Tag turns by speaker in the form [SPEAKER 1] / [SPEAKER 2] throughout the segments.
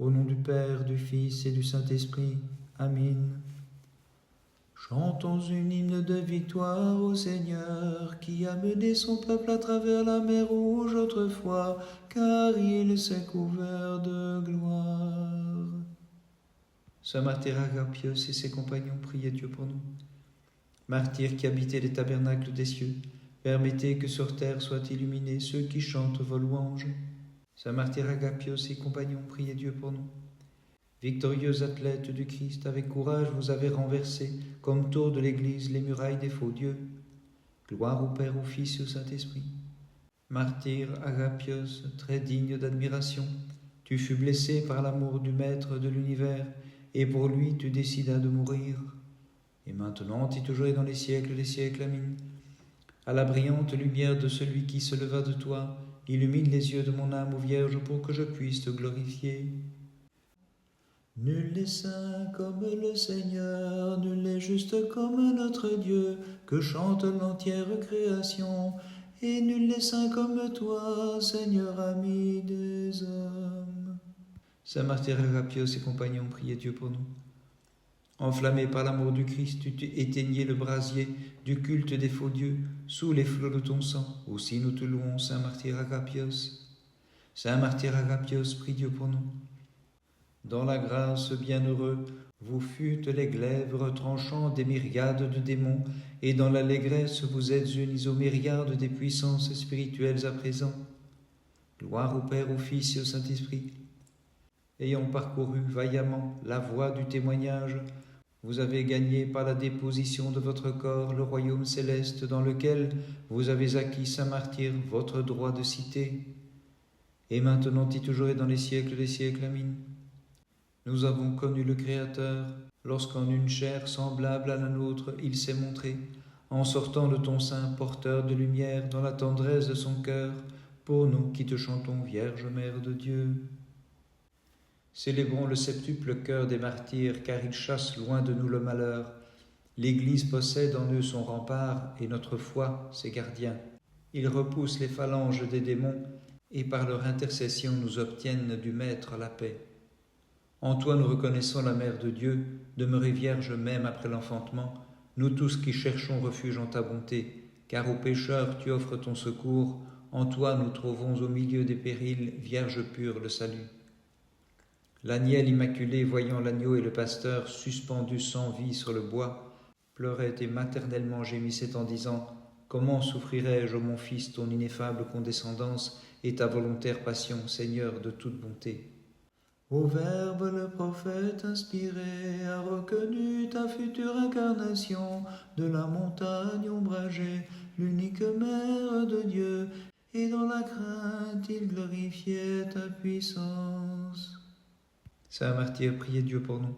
[SPEAKER 1] Au nom du Père, du Fils et du Saint-Esprit. Amen. Chantons une hymne de victoire au Seigneur, qui a mené son peuple à travers la mer Rouge autrefois, car il s'est couvert de gloire. Saint martyr Agapios et ses compagnons, priez Dieu pour nous. Martyrs qui habitez les tabernacles des cieux, permettez que sur terre soient illuminés ceux qui chantent vos louanges. Saint martyr Agapios et compagnons, priez Dieu pour nous. Victorieux athlètes du Christ, avec courage vous avez renversé, comme tour de l'Église, les murailles des faux dieux. Gloire au Père, au Fils et au Saint-Esprit. Martyr Agapios, très digne d'admiration, tu fus blessé par l'amour du Maître de l'univers, et pour lui tu décidas de mourir. Et maintenant, et toujours et dans les siècles des siècles, Amen. À la brillante lumière de celui qui se leva de toi, illumine les yeux de mon âme, ô Vierge, pour que je puisse te glorifier. Nul n'est saint comme le Seigneur, nul n'est juste comme notre Dieu, que chante l'entière création, et nul n'est saint comme toi, Seigneur ami des hommes. Saint martyr Agapios et compagnons, priez Dieu pour nous. Enflammé par l'amour du Christ, tu éteignais le brasier du culte des faux dieux sous les flots de ton sang. Aussi nous te louons, Saint martyr Agapios. Saint martyr Agapios, prie Dieu pour nous. Dans la grâce bienheureux, vous fûtes les glaives retranchant des myriades de démons, et dans l'allégresse vous êtes unis aux myriades des puissances spirituelles à présent. Gloire au Père, au Fils et au Saint-Esprit. Ayant parcouru vaillamment la voie du témoignage, vous avez gagné par la déposition de votre corps le royaume céleste dans lequel vous avez acquis, Saint martyr, votre droit de cité. Et maintenant et toujours et dans les siècles des siècles, Amen. Nous avons connu le Créateur, lorsqu'en une chair semblable à la nôtre, il s'est montré, en sortant de ton sein porteur de lumière dans la tendresse de son cœur, pour nous qui te chantons, Vierge Mère de Dieu. Célébrons le septuple cœur des martyrs, car ils chassent loin de nous le malheur. L'Église possède en eux son rempart, et notre foi ses gardiens. Ils repoussent les phalanges des démons, et par leur intercession nous obtiennent du Maître la paix. En toi nous reconnaissons la Mère de Dieu, demeurée vierge même après l'enfantement, nous tous qui cherchons refuge en ta bonté, car aux pécheurs tu offres ton secours, en toi nous trouvons au milieu des périls, Vierge pure, le salut. L'agnelle immaculée, voyant l'agneau et le pasteur suspendus sans vie sur le bois, pleurait et maternellement gémissait en disant « Comment souffrirai-je, ô mon Fils, ton ineffable condescendance et ta volontaire passion, Seigneur de toute bonté ?» Au Verbe, le prophète inspiré a reconnu ta future incarnation de la montagne ombragée, l'unique Mère de Dieu, et dans la crainte il glorifiait ta puissance. Saint martyr, priez Dieu pour nous.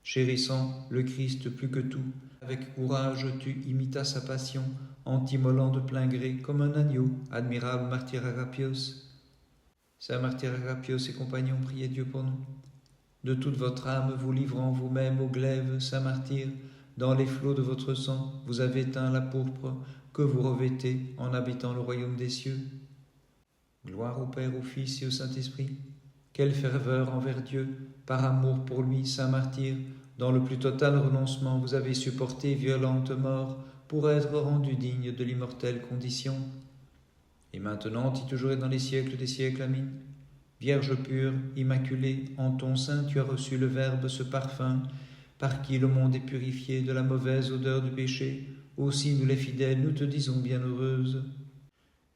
[SPEAKER 1] Chérissant le Christ plus que tout, avec courage tu imitas sa passion, en t'immolant de plein gré comme un agneau, admirable martyr Agapios. Saint martyr Agapios et compagnons, priez Dieu pour nous. De toute votre âme, vous livrant vous-même au glaive, Saint martyr, dans les flots de votre sang, vous avez teint la pourpre que vous revêtez en habitant le royaume des cieux. Gloire au Père, au Fils et au Saint-Esprit. Quelle ferveur envers Dieu, par amour pour lui, Saint martyr, dans le plus total renoncement vous avez supporté violente mort pour être rendu digne de l'immortelle condition. Et maintenant, et toujours et dans les siècles des siècles, Amen. Vierge pure, immaculée, en ton sein tu as reçu le Verbe, ce parfum, par qui le monde est purifié de la mauvaise odeur du péché. Aussi nous les fidèles, nous te disons bienheureuse.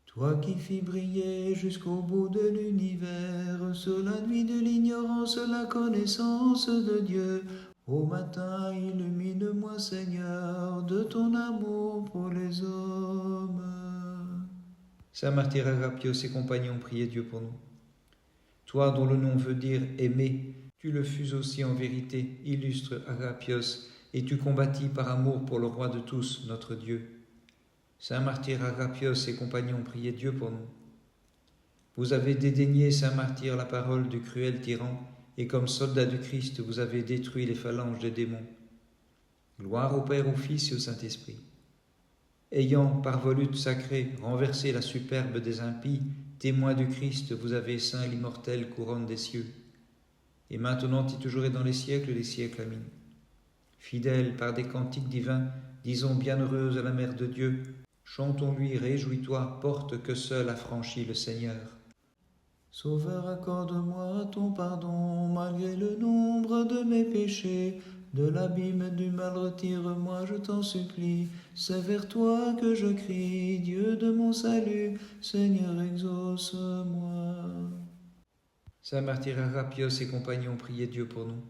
[SPEAKER 1] Toi qui fis briller jusqu'au bout de l'univers, sur la nuit de l'ignorance, la connaissance de Dieu, au matin illumine-moi, Seigneur, de ton amour pour les hommes. Saint martyr Agapios et compagnons, priez Dieu pour nous. Toi dont le nom veut dire aimer, tu le fus aussi en vérité, illustre Agapios, et tu combattis par amour pour le roi de tous, notre Dieu. Saint martyr Agapios et compagnons, priez Dieu pour nous. Vous avez dédaigné, Saint martyr, la parole du cruel tyran, et comme soldat du Christ, vous avez détruit les phalanges des démons. Gloire au Père, au Fils et au Saint-Esprit. Ayant, par volute sacrée, renversé la superbe des impies, témoin du Christ, vous avez ceint l'immortelle couronne des cieux. et maintenant et toujours et dans les siècles des siècles. Amen. Fidèles par des cantiques divins, disons bienheureuse la Mère de Dieu, chantons-lui, réjouis-toi, porte que seul a franchi le Seigneur. Sauveur, accorde-moi ton pardon, malgré le nombre de mes péchés. De l'abîme du mal retire-moi, je t'en supplie. C'est vers toi que je crie, Dieu de mon salut, Seigneur, exauce-moi. Saint martyr Agapios et compagnons, priez Dieu pour nous.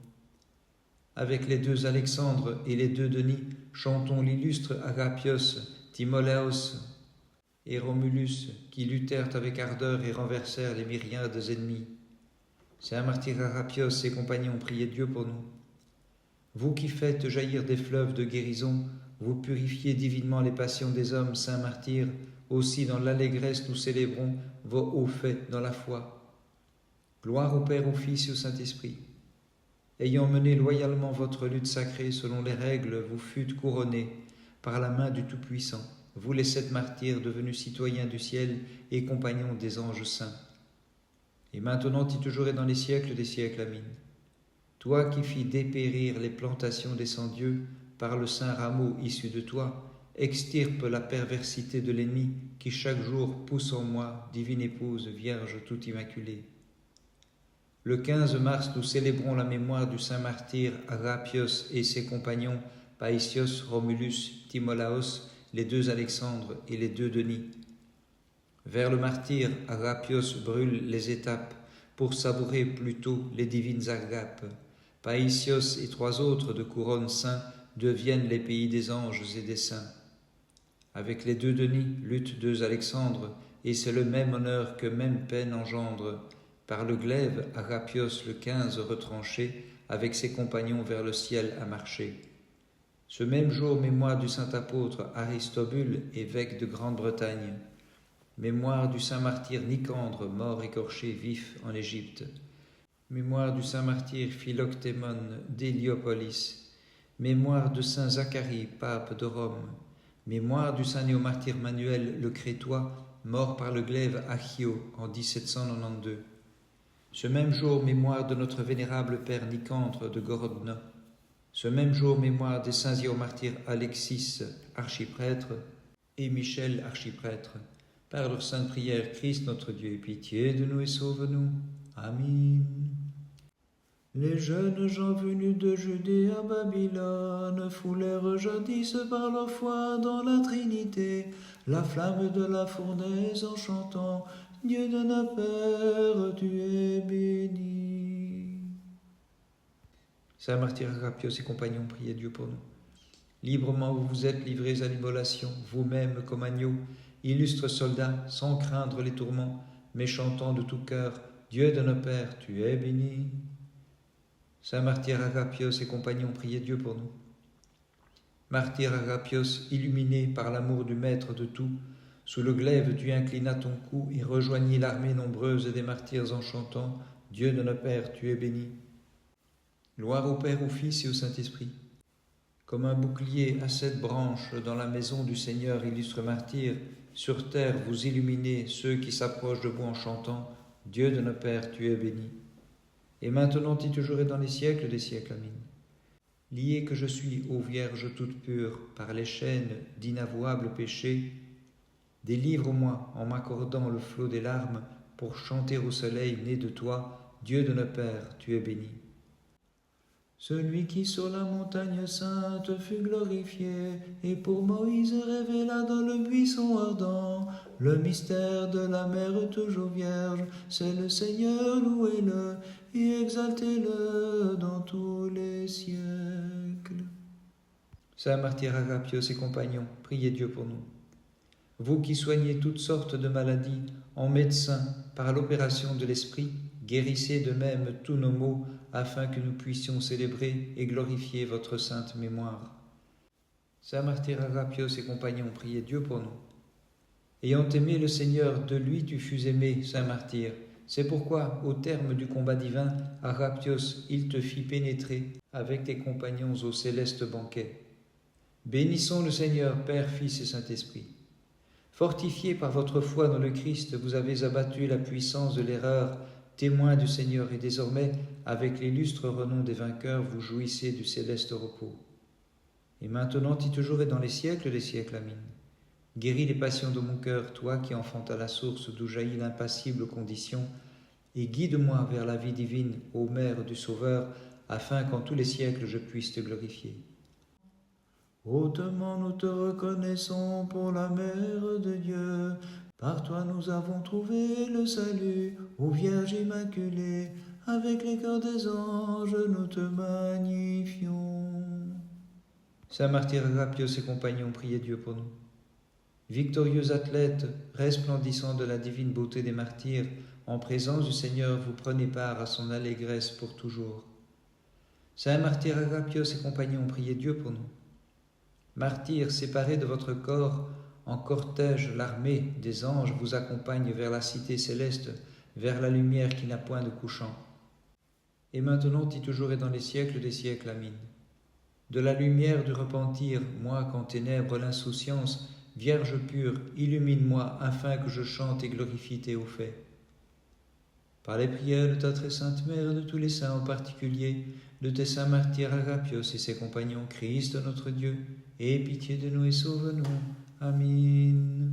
[SPEAKER 1] Avec les deux Alexandre et les deux Denis, chantons l'illustre Agapios, Timoléos et Romulus, qui luttèrent avec ardeur et renversèrent les myriades ennemis. Saint martyr Agapios et compagnons, priez Dieu pour nous. Vous qui faites jaillir des fleuves de guérison, vous purifiez divinement les passions des hommes, saints martyrs, aussi dans l'allégresse nous célébrons vos hauts faits dans la foi. Gloire au Père, au Fils et au Saint-Esprit. Ayant mené loyalement votre lutte sacrée selon les règles, vous fûtes couronnés par la main du Tout-Puissant, vous les 7 martyrs devenus citoyens du ciel et compagnons des anges saints. Et maintenant et toujours et dans les siècles des siècles. Amen. Toi qui fis dépérir les plantations des sans-dieux par le saint rameau issu de toi, extirpe la perversité de l'ennemi qui chaque jour pousse en moi, divine épouse, Vierge tout immaculée. Le 15 mars, nous célébrons la mémoire du saint martyr Agapios et ses compagnons Païsios, Romulus, Timolaos, les 2 Alexandre et les 2 Denis. Vers le martyr, Agapios brûle les étapes pour savourer plutôt les divines agapes. Païsios et 3 autres de couronne saints deviennent les pays des anges et des saints. Avec les 2 Denis luttent 2 Alexandre, et c'est le même honneur que même peine engendre. Par le glaive, Agapios le 15 retranché, avec ses compagnons vers le ciel a marché. Ce même jour, mémoire du saint apôtre Aristobule, évêque de Grande-Bretagne. Mémoire du saint martyr Nicandre, mort écorché vif en Égypte. Mémoire du saint martyr Philoctémon d'Héliopolis. Mémoire de saint Zacharie, pape de Rome. Mémoire du saint néomartyr Manuel le Crétois, mort par le glaive à Chio en 1792. Ce même jour, mémoire de notre vénérable père Nicandre de Gorodna. Ce même jour, mémoire des saints martyrs Alexis, archiprêtre, et Michel, archiprêtre. Par leur sainte prière, Christ notre Dieu, aie pitié de nous et sauve-nous. Amen. Les jeunes gens venus de Judée à Babylone foulèrent jadis par leur foi dans la Trinité la flamme de la fournaise en chantant « Dieu de notre Père, tu es béni ». Saint martyr Agapios et compagnons, priez Dieu pour nous. Librement vous vous êtes livrés à l'immolation, vous-même comme agneaux, illustres soldats, sans craindre les tourments, mais chantant de tout cœur « Dieu de notre Père, tu es béni ». Saint martyr Agapios et compagnons, priez Dieu pour nous. Martyr Agapios, illuminé par l'amour du Maître de tout, sous le glaive tu inclinas ton cou et rejoignis l'armée nombreuse des martyrs en chantant « Dieu de notre Père, tu es béni ». Gloire au Père, au Fils et au Saint-Esprit. Comme un bouclier à 7 branches dans la maison du Seigneur, illustre martyr, sur terre vous illuminez ceux qui s'approchent de vous en chantant « Dieu de notre Père, tu es béni ». Et maintenant et toujours et dans les siècles des siècles. Amen. Lié que je suis, ô Vierge toute pure, par les chaînes d'inavouables péchés, délivre-moi en m'accordant le flot des larmes pour chanter au soleil né de toi, Dieu de notre Père, tu es béni. Celui qui sur la montagne sainte fut glorifié, et pour Moïse révéla dans le buisson ardent le mystère de la mère toujours vierge, c'est le Seigneur, louez-le et exaltez-le dans tous les siècles. Saint martyr Agapios et compagnons, priez Dieu pour nous. Vous qui soignez toutes sortes de maladies en médecin par l'opération de l'Esprit, guérissez de même tous nos maux, afin que nous puissions célébrer et glorifier votre sainte mémoire. Saint martyr Agapios et compagnons, priez Dieu pour nous. Ayant aimé le Seigneur, de lui tu fus aimé, saint martyr. C'est pourquoi, au terme du combat divin, Agapios, il te fit pénétrer avec tes compagnons au céleste banquet. Bénissons le Seigneur, Père, Fils et Saint-Esprit. Fortifiés par votre foi dans le Christ, vous avez abattu la puissance de l'erreur témoin du Seigneur, et désormais, avec l'illustre renom des vainqueurs, vous jouissez du céleste repos. Et maintenant et toujours et dans les siècles des siècles, amin. Guéris les passions de mon cœur, toi qui enfantas la source d'où jaillit l'impassible condition, et guide-moi vers la vie divine, ô Mère du Sauveur, afin qu'en tous les siècles je puisse te glorifier. Hautement nous te reconnaissons pour la Mère de Dieu. Par toi nous avons trouvé le salut, ô Vierge Immaculée. Avec les cœurs des anges, nous te magnifions. Saint martyr Agapios et compagnons, priez Dieu pour nous. Victorieux athlète, resplendissant de la divine beauté des martyrs, en présence du Seigneur, vous prenez part à son allégresse pour toujours. Saint martyr Agapios et compagnons, priez Dieu pour nous. Martyrs, séparés de votre corps, en cortège, l'armée des anges vous accompagne vers la cité céleste, vers la lumière qui n'a point de couchant. Et maintenant, et toujours et dans les siècles des siècles, amin. De la lumière du repentir, moi qu'en ténèbres l'insouciance, Vierge pure, illumine-moi, afin que je chante et glorifie tes hauts faits. Par les prières de ta très sainte Mère et de tous les saints, en particulier de tes saints martyrs Agapios et ses compagnons, Christ notre Dieu, aie pitié de nous et sauve-nous. Amin.